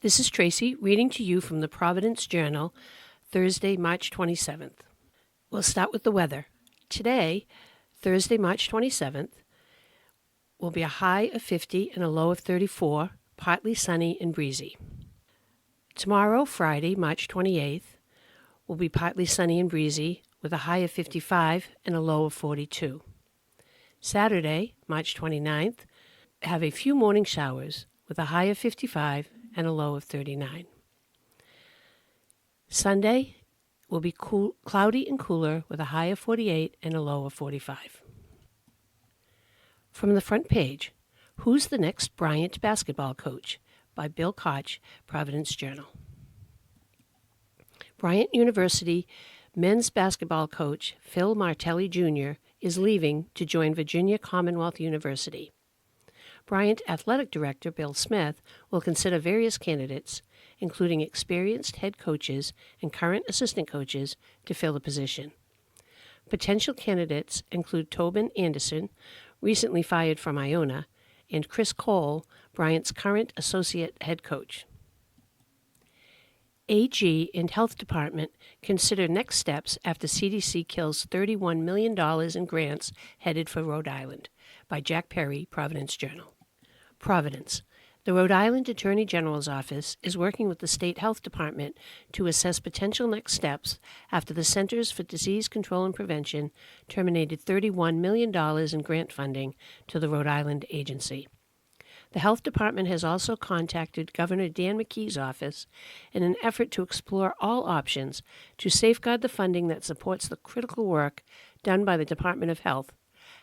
This is Tracy reading to you from the Providence Journal, Thursday, March 27th. We'll start with the weather. Today, Thursday, March 27th, will be a high of 50 and a low of 34, partly sunny and breezy. Tomorrow, Friday, March 28th, will be partly sunny and breezy with a high of 55 and a low of 42. Saturday, March 29th, have a few morning showers with a high of 55 and a low of 39. Sunday will be cloudy and cooler with a high of 48 and a low of 45. From the front page, Who's the Next Bryant Basketball Coach? By Bill Koch, Providence Journal. Bryant University men's basketball coach Phil Martelli Jr. is leaving to join Virginia Commonwealth University. Bryant Athletic Director Bill Smith will consider various candidates, including experienced head coaches and current assistant coaches, to fill the position. Potential candidates include Tobin Anderson, recently fired from Iona, and Chris Cole, Bryant's current associate head coach. AG and Health Department consider next steps after CDC kills $31 million in grants headed for Rhode Island, by Jack Perry, Providence Journal. Providence. The Rhode Island Attorney General's Office is working with the State Health Department to assess potential next steps after the Centers for Disease Control and Prevention terminated $31 million in grant funding to the Rhode Island agency. The Health Department has also contacted Governor Dan McKee's office in an effort to explore all options to safeguard the funding that supports the critical work done by the Department of Health,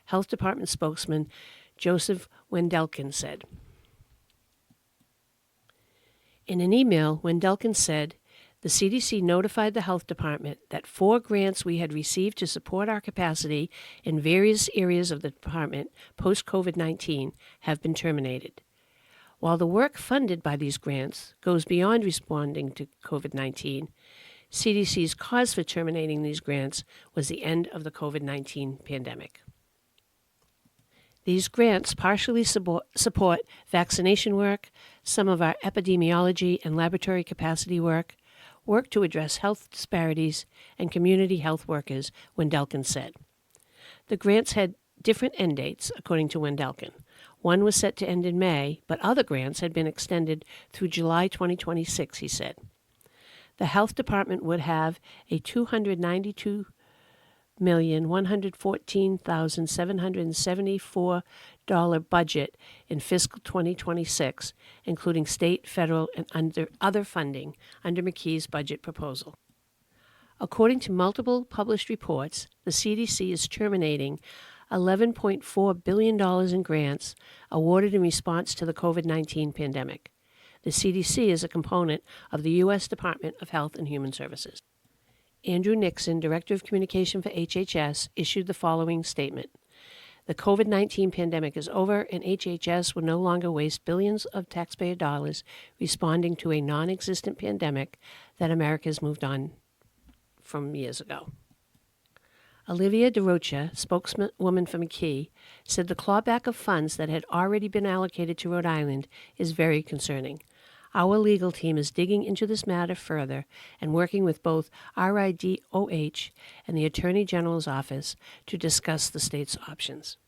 Health Department spokesman Joseph Wendelken said. In an email, Wendelken said, "The CDC notified the Health Department that 4 grants we had received to support our capacity in various areas of the department post-COVID-19 have been terminated. While the work funded by these grants goes beyond responding to COVID-19, CDC's cause for terminating these grants was the end of the COVID-19 pandemic. These grants partially support vaccination work, some of our epidemiology and laboratory capacity work to address health disparities, and community health workers," Wendelken said. The grants had different end dates, according to Wendelken. One was set to end in May, but other grants had been extended through July 2026, he said. The Health Department would have a $292,114,774 budget in fiscal 2026, including state, federal, and other funding under McKee's budget proposal. According to multiple published reports, the CDC is terminating $11.4 billion in grants awarded in response to the COVID-19 pandemic. The CDC is a component of the U.S. Department of Health and Human Services. Andrew Nixon, Director of Communication for HHS, issued the following statement. The COVID-19 pandemic is over, and HHS will no longer waste billions of taxpayer dollars responding to a non-existent pandemic that America has moved on from years ago. Olivia DeRocha, spokeswoman for McKee, said the clawback of funds that had already been allocated to Rhode Island is very concerning. Our legal team is digging into this matter further and working with both RIDOH and the Attorney General's office to discuss the state's options.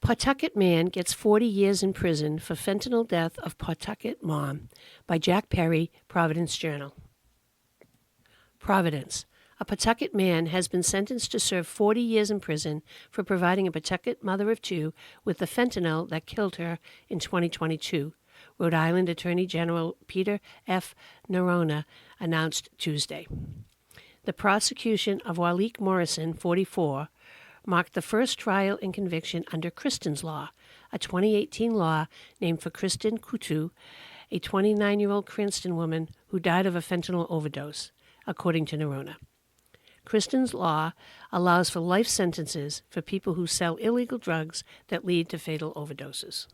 Pawtucket man gets 40 years in prison for fentanyl death of Pawtucket mom, by Jack Perry, Providence Journal. Providence. A Pawtucket man has been sentenced to serve 40 years in prison for providing a Pawtucket mother of 2 with the fentanyl that killed her in 2022, Rhode Island Attorney General Peter F. Nerona announced Tuesday. The prosecution of Walik Morrison, 44, marked the first trial and conviction under Kristen's Law, a 2018 law named for Kristen Kutu, a 29-year-old Cranston woman who died of a fentanyl overdose, according to Nerona. Kristen's Law allows for life sentences for people who sell illegal drugs that lead to fatal overdoses.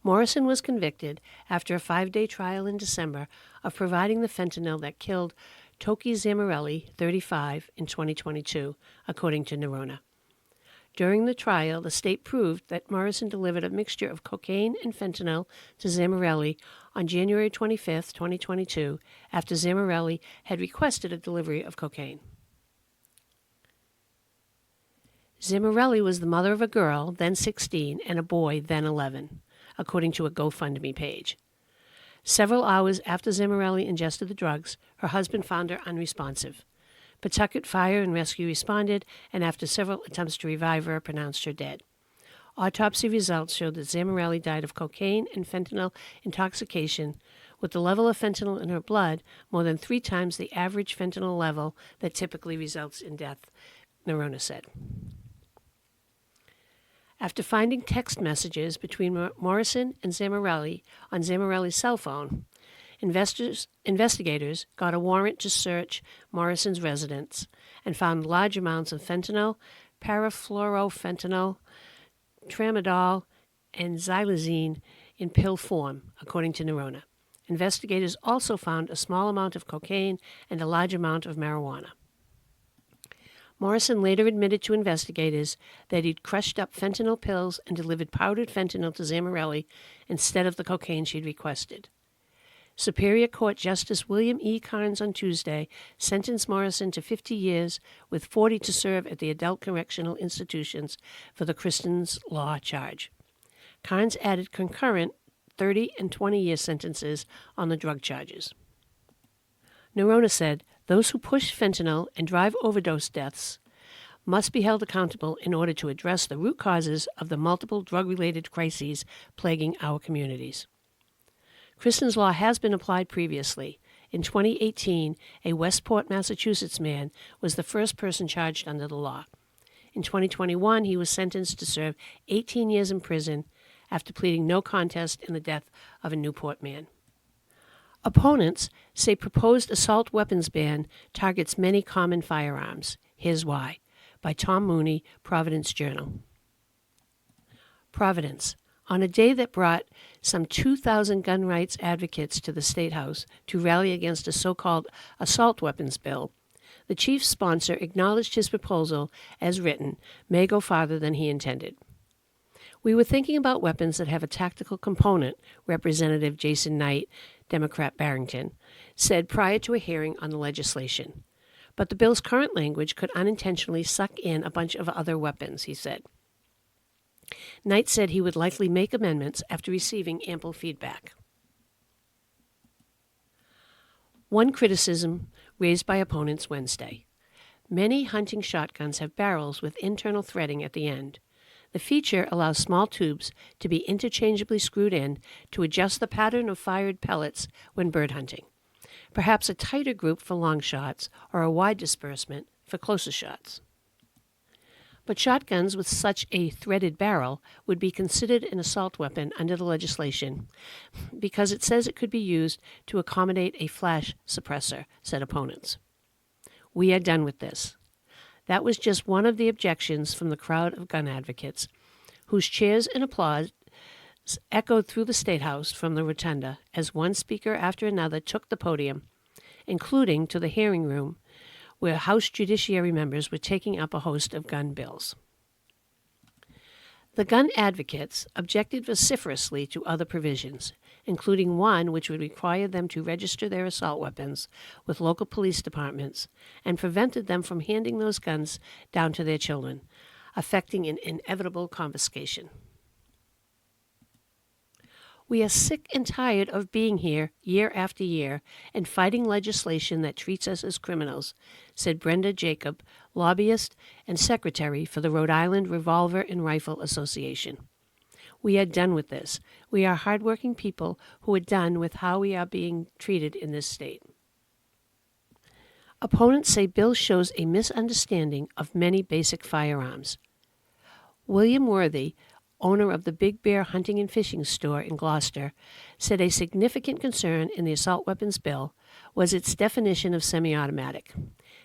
Morrison was convicted after a 5-day trial in December of providing the fentanyl that killed Toki Zamarelli, 35, in 2022, according to Nerona. During the trial, the state proved that Morrison delivered a mixture of cocaine and fentanyl to Zamorelli on January 25, 2022, after Zamorelli had requested a delivery of cocaine. Zamorelli was the mother of a girl, then 16, and a boy, then 11, according to a GoFundMe page. Several hours after Zamorelli ingested the drugs, her husband found her unresponsive. Pawtucket Fire and Rescue responded, and after several attempts to revive her, pronounced her dead. Autopsy results showed that Zamorelli died of cocaine and fentanyl intoxication, with the level of fentanyl in her blood more than 3 times the average fentanyl level that typically results in death, Nerona said. After finding text messages between Morrison and Zamorelli on Zamorelli's cell phone, investigators got a warrant to search Morrison's residence and found large amounts of fentanyl, parafluorofentanyl, tramadol, and xylazine in pill form, according to Nerona. Investigators also found a small amount of cocaine and a large amount of marijuana. Morrison later admitted to investigators that he'd crushed up fentanyl pills and delivered powdered fentanyl to Zamorelli instead of the cocaine she'd requested. Superior Court Justice William E. Carnes on Tuesday sentenced Morrison to 50 years with 40 to serve at the adult correctional institutions for the Kristen's Law charge. Carnes added concurrent 30 and 20-year sentences on the drug charges. Nerona said, "Those who push fentanyl and drive overdose deaths must be held accountable in order to address the root causes of the multiple drug-related crises plaguing our communities." Kristen's Law has been applied previously. In 2018, a Westport, Massachusetts man was the first person charged under the law. In 2021, he was sentenced to serve 18 years in prison after pleading no contest in the death of a Newport man. Opponents say proposed assault weapons ban targets many common firearms. Here's why. By Tom Mooney, Providence Journal. Providence. On a day that brought some 2,000 gun rights advocates to the State House to rally against a so-called assault weapons bill, the chief sponsor acknowledged his proposal, as written, may go farther than he intended. "We were thinking about weapons that have a tactical component," Representative Jason Knight, Democrat Barrington, said prior to a hearing on the legislation. "But the bill's current language could unintentionally suck in a bunch of other weapons," he said. Knight said he would likely make amendments after receiving ample feedback. One criticism raised by opponents Wednesday. Many hunting shotguns have barrels with internal threading at the end. The feature allows small tubes to be interchangeably screwed in to adjust the pattern of fired pellets when bird hunting. Perhaps a tighter group for long shots or a wide disbursement for closer shots. But shotguns with such a threaded barrel would be considered an assault weapon under the legislation because it says it could be used to accommodate a flash suppressor, said opponents. "We are done with this." That was just one of the objections from the crowd of gun advocates, whose cheers and applause echoed through the State House from the rotunda as one speaker after another took the podium, including to the hearing room, where House Judiciary members were taking up a host of gun bills. The gun advocates objected vociferously to other provisions, including one which would require them to register their assault weapons with local police departments and prevented them from handing those guns down to their children, affecting an inevitable confiscation. "We are sick and tired of being here year after year and fighting legislation that treats us as criminals," said Brenda Jacob, lobbyist and secretary for the Rhode Island Revolver and Rifle Association. "We are done with this. We are hardworking people who are done with how we are being treated in this state." Opponents say bill shows a misunderstanding of many basic firearms. William Worthy, owner of the Big Bear Hunting and Fishing Store in Gloucester, said a significant concern in the assault weapons bill was its definition of semi-automatic,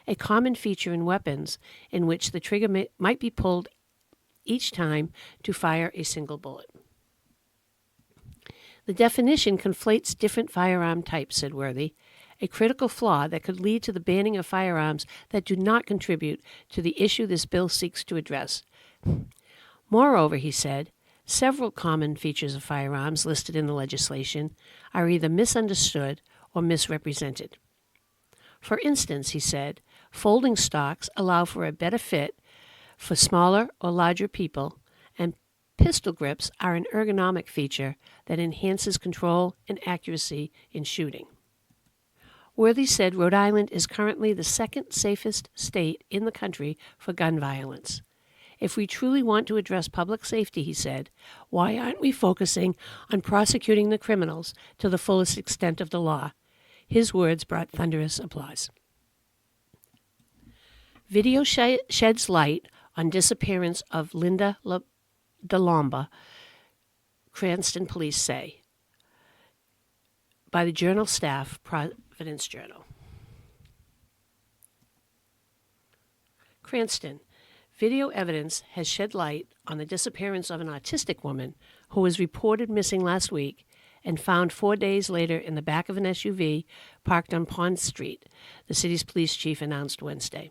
a common feature in weapons in which the trigger might be pulled each time to fire a single bullet. "The definition conflates different firearm types," said Worthy, a critical flaw that could lead to the banning of firearms that do not contribute to the issue this bill seeks to address, Moreover, he said, several common features of firearms listed in the legislation are either misunderstood or misrepresented. For instance, he said, folding stocks allow for a better fit for smaller or larger people, and pistol grips are an ergonomic feature that enhances control and accuracy in shooting. Worthy said Rhode Island is currently the second safest state in the country for gun violence. If we truly want to address public safety, he said, why aren't we focusing on prosecuting the criminals to the fullest extent of the law? His words brought thunderous applause. Video sheds light on disappearance of Linda DeLomba, Cranston police say, by the Journal staff, Providence Journal. Cranston. Video evidence has shed light on the disappearance of an autistic woman who was reported missing last week and found 4 days later in the back of an SUV parked on Pond Street, the city's police chief announced Wednesday.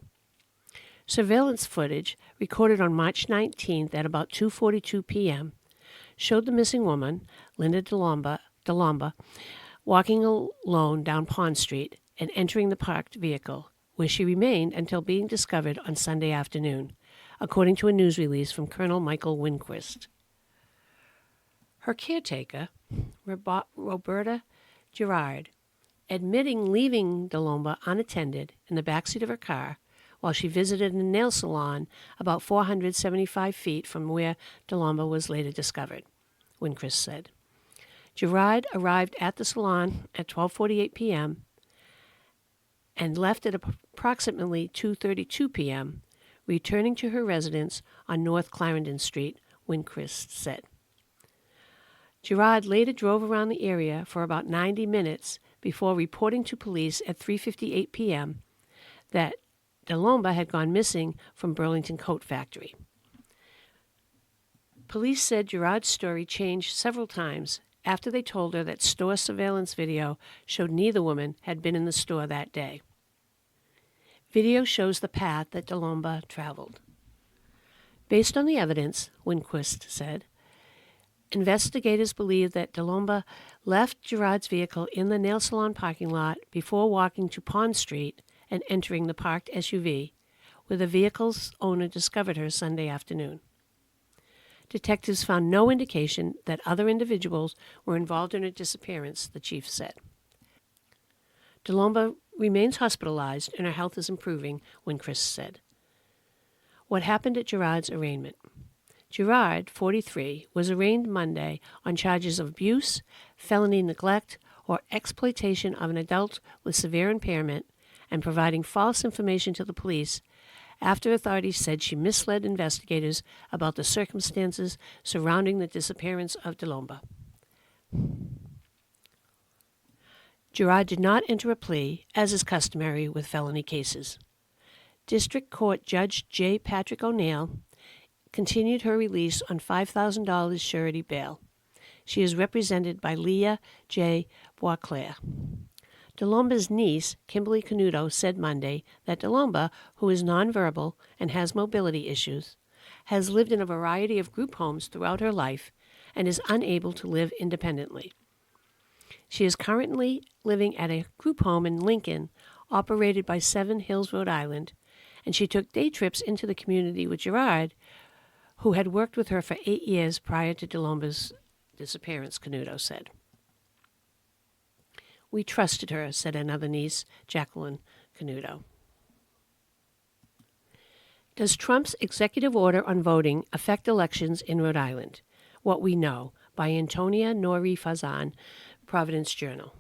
Surveillance footage recorded on March 19th at about 2:42 p.m. showed the missing woman, Linda DeLomba, walking alone down Pond Street and entering the parked vehicle, where she remained until being discovered on Sunday afternoon, according to a news release from Colonel Michael Winquist. Her caretaker, Roberta Gerard, admitting leaving DeLomba unattended in the backseat of her car while she visited a nail salon about 475 feet from where DeLomba was later discovered, Winquist said. Gerard arrived at the salon at 12:48 p.m. and left at approximately 2:32 p.m., returning to her residence on North Clarendon Street, Winquist said. Gerard later drove around the area for about 90 minutes before reporting to police at 3:58 p.m. that DeLomba had gone missing from Burlington Coat Factory. Police said Gerard's story changed several times after they told her that store surveillance video showed neither woman had been in the store that day. Video shows the path that DeLomba traveled. Based on the evidence, Winquist said, investigators believe that DeLomba left Gerard's vehicle in the nail salon parking lot before walking to Pond Street and entering the parked SUV, where the vehicle's owner discovered her Sunday afternoon. Detectives found no indication that other individuals were involved in her disappearance, the chief said. DeLomba remains hospitalized and her health is improving, Winquist said. What happened at Gerard's arraignment? Gerard, 43, was arraigned Monday on charges of abuse, felony neglect, or exploitation of an adult with severe impairment and providing false information to the police after authorities said she misled investigators about the circumstances surrounding the disappearance of DeLomba. Gerard did not enter a plea, as is customary with felony cases. District Court Judge J. Patrick O'Neill continued her release on $5,000 surety bail. She is represented by Leah J. Boisclair. DeLomba's niece, Kimberly Canuto, said Monday that DeLomba, who is nonverbal and has mobility issues, has lived in a variety of group homes throughout her life and is unable to live independently. She is currently living at a group home in Lincoln, operated by Seven Hills, Rhode Island, and she took day trips into the community with Gerard, who had worked with her for 8 years prior to DeLomba's disappearance, Canuto said. We trusted her, said another niece, Jacqueline Canuto. Does Trump's executive order on voting affect elections in Rhode Island? What We Know, by Antonia Nori Fazan, Providence Journal.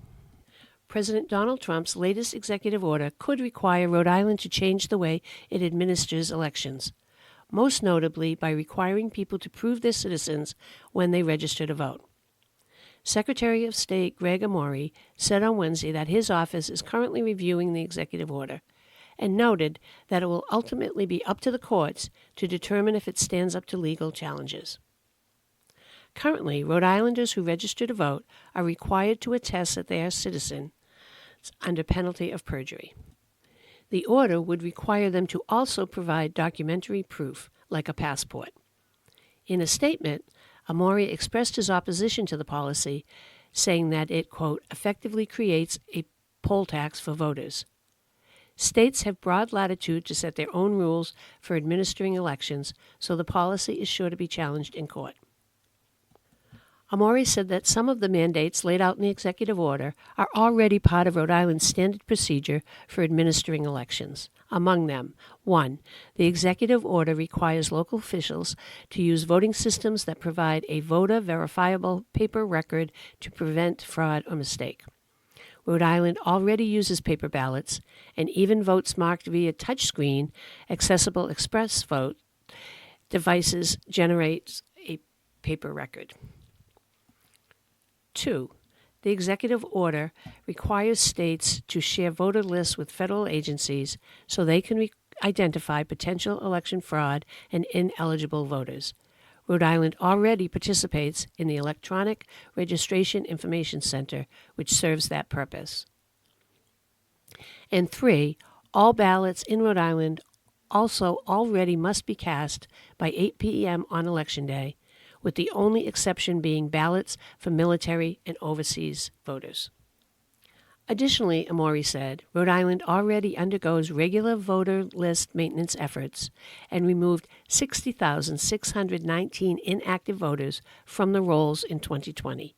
President Donald Trump's latest executive order could require Rhode Island to change the way it administers elections, most notably by requiring people to prove they're citizens when they register to vote. Secretary of State Greg Amore said on Wednesday that his office is currently reviewing the executive order and noted that it will ultimately be up to the courts to determine if it stands up to legal challenges. Currently, Rhode Islanders who register to vote are required to attest that they are citizens under penalty of perjury. The order would require them to also provide documentary proof, like a passport. In a statement, Amori expressed his opposition to the policy, saying that it, quote, effectively creates a poll tax for voters. States have broad latitude to set their own rules for administering elections, so the policy is sure to be challenged in court. Amori said that some of the mandates laid out in the executive order are already part of Rhode Island's standard procedure for administering elections. Among them, 1. The executive order requires local officials to use voting systems that provide a voter-verifiable paper record to prevent fraud or mistake. Rhode Island already uses paper ballots, and even votes marked via touchscreen, accessible express vote devices generate a paper record. 2. The executive order requires states to share voter lists with federal agencies so they can identify potential election fraud and ineligible voters. Rhode Island already participates in the Electronic Registration Information Center, which serves that purpose. And 3, all ballots in Rhode Island also already must be cast by 8 p.m. on Election Day, with the only exception being ballots for military and overseas voters. Additionally, Amori said, Rhode Island already undergoes regular voter list maintenance efforts and removed 60,619 inactive voters from the rolls in 2020.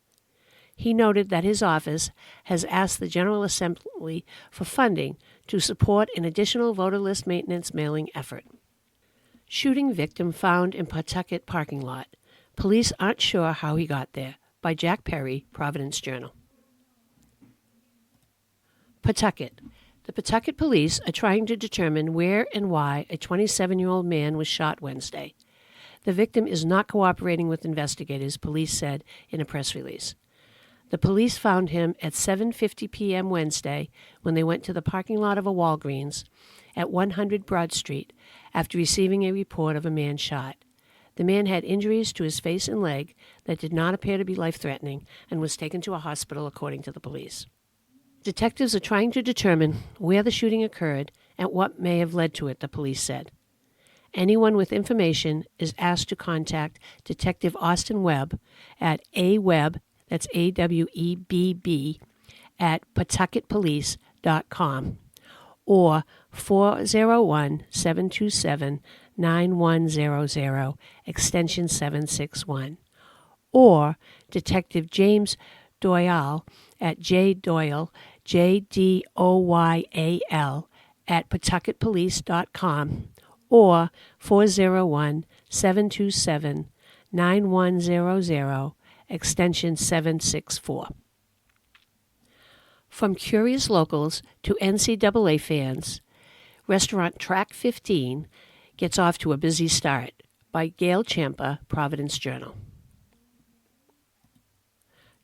He noted that his office has asked the General Assembly for funding to support an additional voter list maintenance mailing effort. Shooting victim found in Pawtucket parking lot. Police aren't sure how he got there. By Jack Perry, Providence Journal. Pawtucket. The Pawtucket police are trying to determine where and why a 27-year-old man was shot Wednesday. The victim is not cooperating with investigators, police said in a press release. The police found him at 7:50 p.m. Wednesday when they went to the parking lot of a Walgreens at 100 Broad Street after receiving a report of a man shot. The man had injuries to his face and leg that did not appear to be life-threatening and was taken to a hospital, according to the police. Detectives are trying to determine where the shooting occurred and what may have led to it, the police said. Anyone with information is asked to contact Detective Austin Webb at awebb, that's AWEBB, at pawtucketpolice.com or 401-727-9100, extension 761, or Detective James Doyle at jdoyle, JDOYAL, at pawtucketpolice.com or 401-727-9100, extension 764. From curious locals to NCAA fans, restaurant Track 15 gets off to a busy start. By Gail Ciampa, Providence Journal.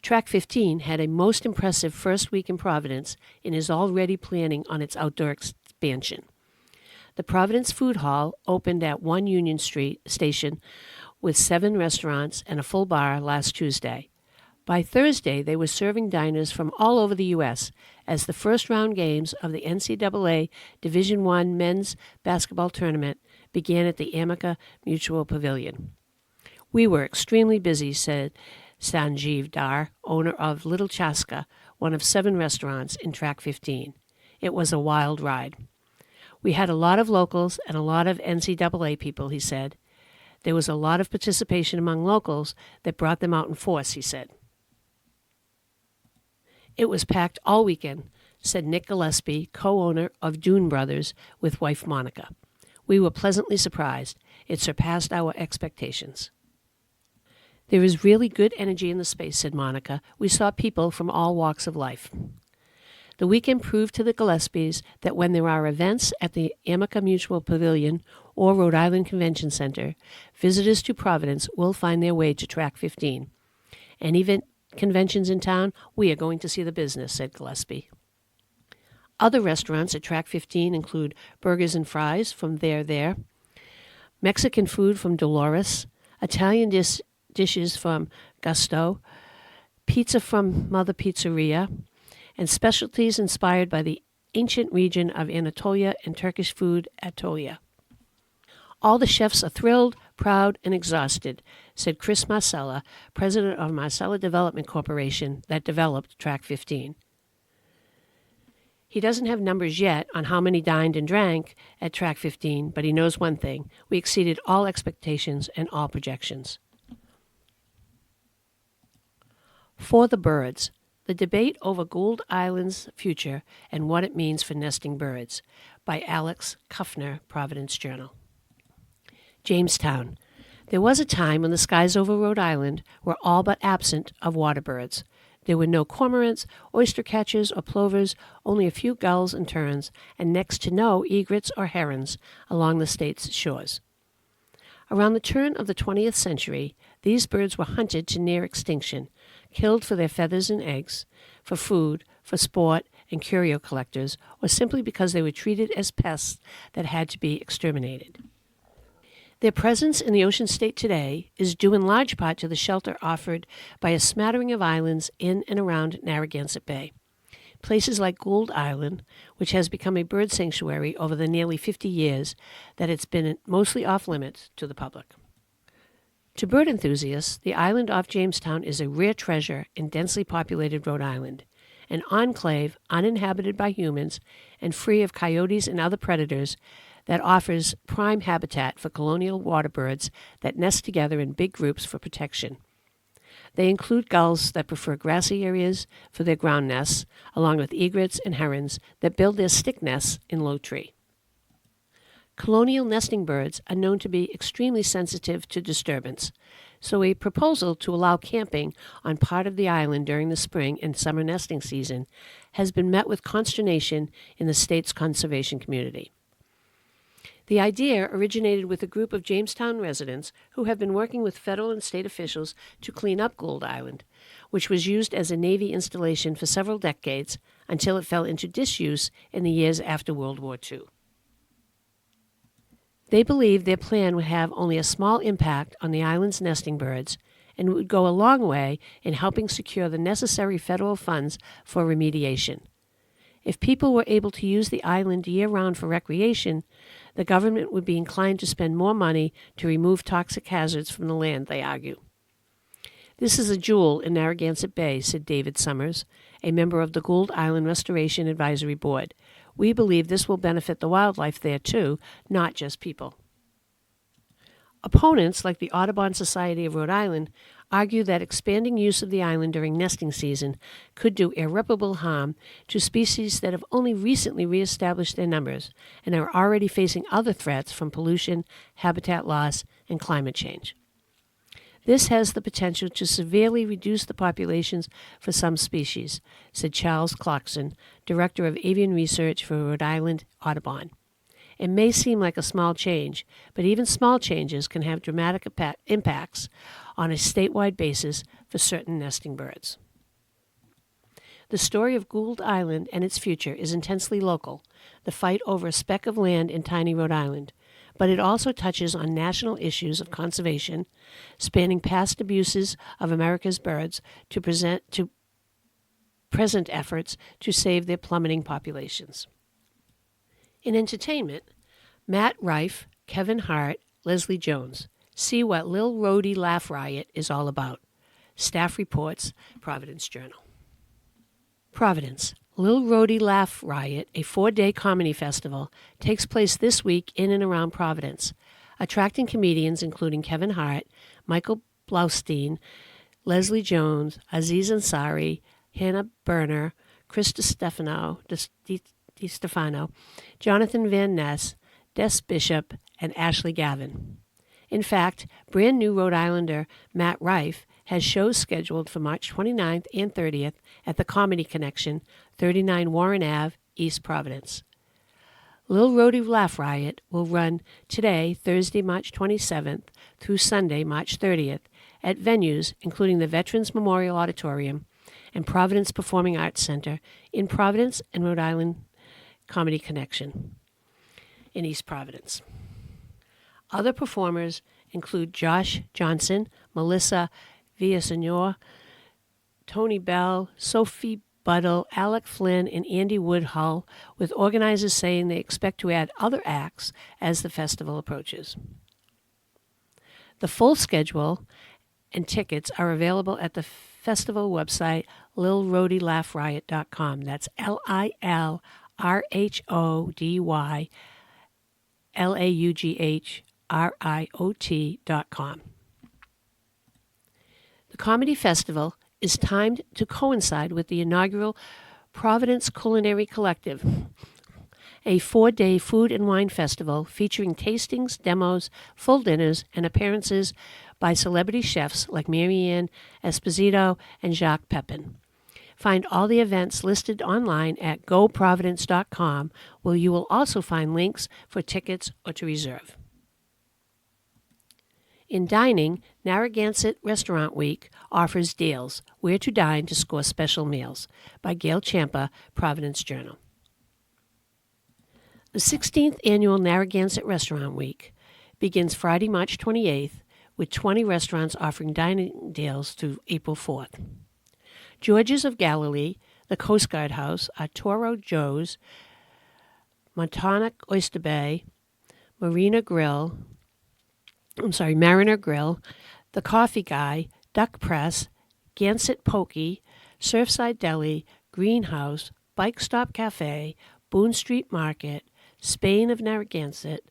Track 15 had a most impressive first week in Providence and is already planning on its outdoor expansion. The Providence Food Hall opened at 1 Union Street station with 7 restaurants and a full bar last Tuesday. By Thursday, they were serving diners from all over the U.S. as the first-round games of the NCAA Division I men's basketball tournament began at the Amica Mutual Pavilion. We were extremely busy, said Sanjeev Dar, owner of Little Chaska, one of 7 restaurants in Track 15. It was a wild ride. We had a lot of locals and a lot of NCAA people, he said. There was a lot of participation among locals that brought them out in force, he said. It was packed all weekend, said Nick Gillespie, co-owner of Dune Brothers, with wife Monica. We were pleasantly surprised. It surpassed our expectations. There is really good energy in the space, said Monica. We saw people from all walks of life. The weekend proved to the Gillespies that when there are events at the Amica Mutual Pavilion or Rhode Island Convention Center, visitors to Providence will find their way to Track 15. And even conventions in town, we are going to see the business, said Gillespie. Other restaurants at Track 15 include Burgers and Fries from There, Mexican food from Dolores, Italian dishes from Gusto, pizza from Mother Pizzeria, and specialties inspired by the ancient region of Anatolia and Turkish food Atolia. All the chefs are thrilled, proud, and exhausted, said Chris Marcella, president of Marcella Development Corporation that developed Track 15. He doesn't have numbers yet on how many dined and drank at Track 15, but he knows one thing. We exceeded all expectations and all projections. For the birds, the debate over Gould Island's future and what it means for nesting birds, by Alex Kuffner, Providence Journal. Jamestown. There was a time when the skies over Rhode Island were all but absent of water birds. There were no cormorants, oyster catchers, or plovers, only a few gulls and terns, and next to no egrets or herons along the state's shores. Around the turn of the 20th century, these birds were hunted to near extinction, killed for their feathers and eggs, for food, for sport and curio collectors, or simply because they were treated as pests that had to be exterminated. Their presence in the ocean state today is due in large part to the shelter offered by a smattering of islands in and around Narragansett Bay. Places like Gould Island, which has become a bird sanctuary over the nearly 50 years that it's been mostly off-limits to the public. To bird enthusiasts, the island off Jamestown is a rare treasure in densely populated Rhode Island, an enclave uninhabited by humans and free of coyotes and other predators that offers prime habitat for colonial water birds that nest together in big groups for protection. They include gulls that prefer grassy areas for their ground nests, along with egrets and herons that build their stick nests in low tree. Colonial nesting birds are known to be extremely sensitive to disturbance, so a proposal to allow camping on part of the island during the spring and summer nesting season has been met with consternation in the state's conservation community. The idea originated with a group of Jamestown residents who have been working with federal and state officials to clean up Gould Island, which was used as a Navy installation for several decades until it fell into disuse in the years after World War II. They believed their plan would have only a small impact on the island's nesting birds and would go a long way in helping secure the necessary federal funds for remediation. If people were able to use the island year-round for recreation, the government would be inclined to spend more money to remove toxic hazards from the land, they argue. This is a jewel in Narragansett Bay, said David Summers, a member of the Gould Island Restoration Advisory Board. We believe this will benefit the wildlife there, too, not just people. Opponents, like the Audubon Society of Rhode Island, argue that expanding use of the island during nesting season could do irreparable harm to species that have only recently reestablished their numbers and are already facing other threats from pollution, habitat loss, and climate change. This has the potential to severely reduce the populations for some species, said Charles Clarkson, Director of Avian Research for Rhode Island Audubon. It may seem like a small change, but even small changes can have dramatic impacts on a statewide basis for certain nesting birds. The story of Gould Island and its future is intensely local, the fight over a speck of land in tiny Rhode Island, but it also touches on national issues of conservation, spanning past abuses of America's birds to present efforts to save their plummeting populations. In entertainment, Matt Rife, Kevin Hart, Leslie Jones. See what Lil Rhodey Laugh Riot is all about. Staff reports, Providence Journal. Providence. Lil Rhodey Laugh Riot, a 4-day comedy festival, takes place this week in and around Providence, attracting comedians including Kevin Hart, Michael Blaustein, Leslie Jones, Aziz Ansari, Hannah Berner, Chris DiStefano, Jonathan Van Ness, Des Bishop, and Ashley Gavin. In fact, brand new Rhode Islander Matt Rife has shows scheduled for March 29th and 30th at the Comedy Connection, 39 Warren Ave, East Providence. Lil Rhodey Laugh Riot will run today, Thursday, March 27th, through Sunday, March 30th, at venues including the Veterans Memorial Auditorium and Providence Performing Arts Center in Providence and Rhode Island Comedy Connection in East Providence. Other performers include Josh Johnson, Melissa Villasenor, Tony Bell, Sophie Buddle, Alec Flynn, and Andy Woodhull, with organizers saying they expect to add other acts as the festival approaches. The full schedule and tickets are available at the festival website, lilrhodylaughriot.com. That's LILRHODYLAUGHRIOT.com. The Comedy Festival is timed to coincide with the inaugural Providence Culinary Collective, a 4-day food and wine festival featuring tastings, demos, full dinners, and appearances by celebrity chefs like Marianne Esposito and Jacques Pepin. Find all the events listed online at goprovidence.com, where you will also find links for tickets or to reserve. In dining, Narragansett Restaurant Week offers deals, Where to Dine to Score Special Meals, by Gail Ciampa, Providence Journal. The 16th Annual Narragansett Restaurant Week begins Friday, March 28th, with 20 restaurants offering dining deals through April 4th. George's of Galilee, the Coast Guard House, Arturo Joe's, Montauk Oyster Bay, Mariner Grill, The Coffee Guy, Duck Press, Gansett Pokey, Surfside Deli, Greenhouse, Bike Stop Cafe, Boone Street Market, Spain of Narragansett,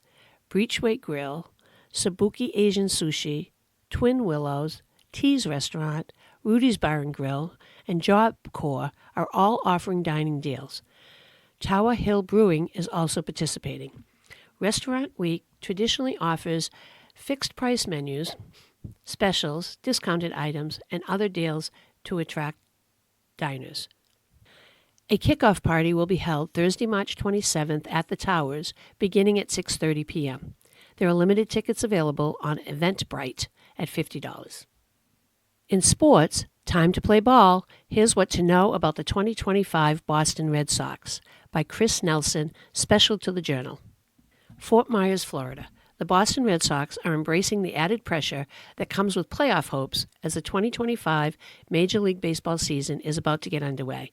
Breachway Grill, Sabuki Asian Sushi, Twin Willows, Tea's Restaurant, Rudy's Bar and Grill, and Job Corps are all offering dining deals. Tower Hill Brewing is also participating. Restaurant Week traditionally offers fixed price menus, specials, discounted items, and other deals to attract diners. A kickoff party will be held Thursday, March 27th at the Towers, beginning at 6:30 p.m. There are limited tickets available on Eventbrite at $50. In sports, time to play ball. Here's what to know about the 2025 Boston Red Sox by Chris Nelson, special to the Journal. Fort Myers, Florida. The Boston Red Sox are embracing the added pressure that comes with playoff hopes as the 2025 Major League Baseball season is about to get underway.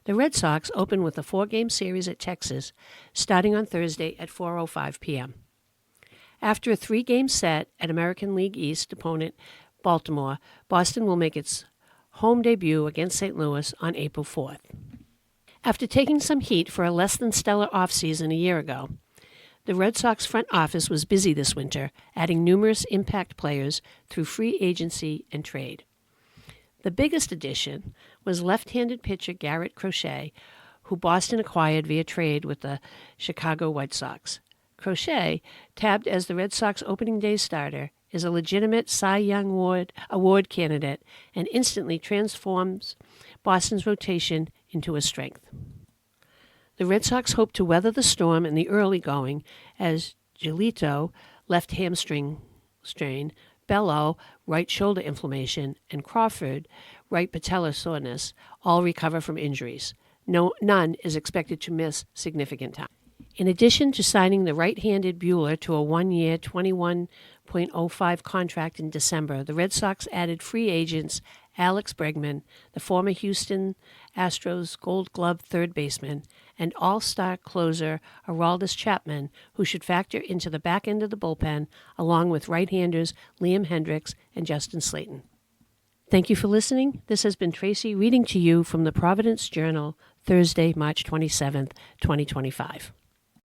The Red Sox open with a 4-game series at Texas, starting on Thursday at 4:05 p.m. After a 3-game set at American League East opponent Baltimore, Boston will make its home debut against St. Louis on April 4th. After taking some heat for a less-than-stellar offseason a year ago, the Red Sox front office was busy this winter, adding numerous impact players through free agency and trade. The biggest addition was left-handed pitcher Garrett Crochet, who Boston acquired via trade with the Chicago White Sox. Crochet, tabbed as the Red Sox opening day starter, is a legitimate Cy Young Award candidate and instantly transforms Boston's rotation into a strength. The Red Sox hope to weather the storm in the early going as Giolito, left hamstring strain, Bello, right shoulder inflammation, and Crawford, right patellar soreness, all recover from injuries. None is expected to miss significant time. In addition to signing the right-handed Buehler to a 1-year, $21.05 contract in December, the Red Sox added free agents Alex Bregman, the former Houston Astros Gold Glove third baseman, and all-star closer Aroldis Chapman, who should factor into the back end of the bullpen, along with right-handers Liam Hendricks and Justin Slayton. Thank you for listening. This has been Tracy reading to you from the Providence Journal, Thursday, March 27th, 2025.